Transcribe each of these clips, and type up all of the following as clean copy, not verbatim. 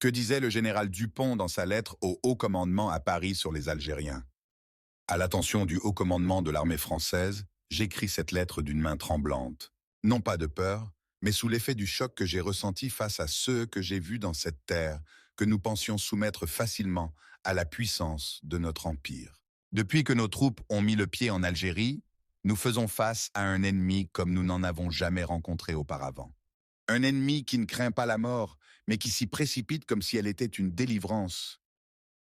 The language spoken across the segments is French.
Que disait le général Dupont dans sa lettre au haut commandement à Paris sur les Algériens? À l'attention du haut commandement de l'armée française, j'écris cette lettre d'une main tremblante. Non pas de peur, mais sous l'effet du choc que j'ai ressenti face à ceux que j'ai vus dans cette terre, que nous pensions soumettre facilement à la puissance de notre empire. Depuis que nos troupes ont mis le pied en Algérie, nous faisons face à un ennemi comme nous n'en avons jamais rencontré auparavant. Un ennemi qui ne craint pas la mort, mais qui s'y précipite comme si elle était une délivrance.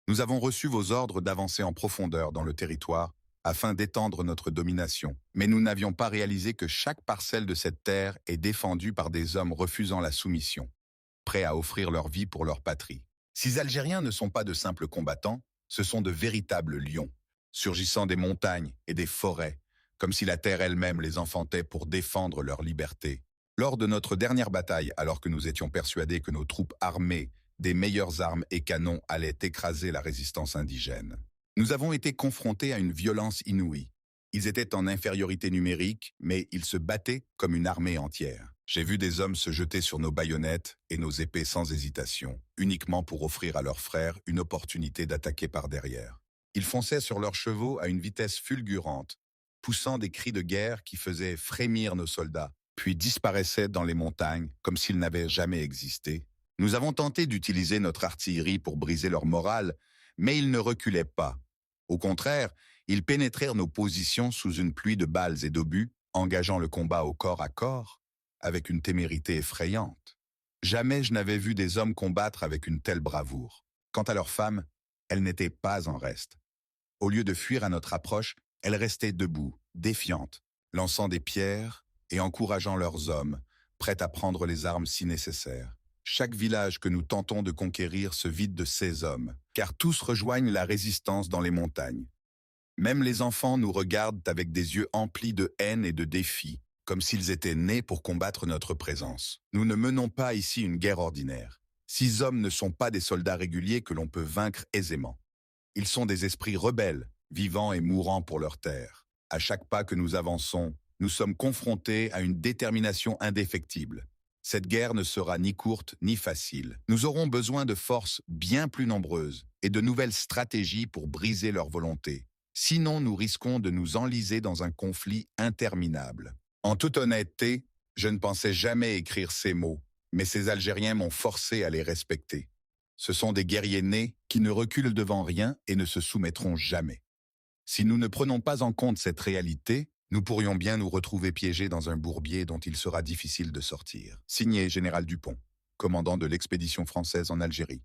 Nous avons reçu vos ordres d'avancer en profondeur dans le territoire afin d'étendre notre domination, mais nous n'avions pas réalisé que chaque parcelle de cette terre est défendue par des hommes refusant la soumission, prêts à offrir leur vie pour leur patrie. Ces Algériens ne sont pas de simples combattants, ce sont de véritables lions, surgissant des montagnes et des forêts, comme si la terre elle-même les enfantait pour défendre leur liberté. Lors de notre dernière bataille, alors que nous étions persuadés que nos troupes armées des meilleures armes et canons allaient écraser la résistance indigène, nous avons été confrontés à une violence inouïe. Ils étaient en infériorité numérique, mais ils se battaient comme une armée entière. J'ai vu des hommes se jeter sur nos baïonnettes et nos épées sans hésitation, uniquement pour offrir à leurs frères une opportunité d'attaquer par derrière. Ils fonçaient sur leurs chevaux à une vitesse fulgurante, poussant des cris de guerre qui faisaient frémir nos soldats, puis disparaissaient dans les montagnes comme s'ils n'avaient jamais existé. Nous avons tenté d'utiliser notre artillerie pour briser leur morale, mais ils ne reculaient pas. Au contraire, ils pénétrèrent nos positions sous une pluie de balles et d'obus, engageant le combat au corps à corps, avec une témérité effrayante. Jamais je n'avais vu des hommes combattre avec une telle bravoure. Quant à leurs femmes, elles n'étaient pas en reste. Au lieu de fuir à notre approche, elles restaient debout, défiantes, lançant des pierres et encourageant leurs hommes, prêts à prendre les armes si nécessaire. Chaque village que nous tentons de conquérir se vide de ces hommes, car tous rejoignent la résistance dans les montagnes. Même les enfants nous regardent avec des yeux emplis de haine et de défi, comme s'ils étaient nés pour combattre notre présence. Nous ne menons pas ici une guerre ordinaire. Ces hommes ne sont pas des soldats réguliers que l'on peut vaincre aisément. Ils sont des esprits rebelles, vivant et mourant pour leur terre. À chaque pas que nous avançons, nous sommes confrontés à une détermination indéfectible. Cette guerre ne sera ni courte ni facile. Nous aurons besoin de forces bien plus nombreuses et de nouvelles stratégies pour briser leur volonté. Sinon, nous risquons de nous enliser dans un conflit interminable. En toute honnêteté, je ne pensais jamais écrire ces mots, mais ces Algériens m'ont forcé à les respecter. Ce sont des guerriers nés qui ne reculent devant rien et ne se soumettront jamais. Si nous ne prenons pas en compte cette réalité, nous pourrions bien nous retrouver piégés dans un bourbier dont il sera difficile de sortir. Signé Général Dupont, commandant de l'expédition française en Algérie.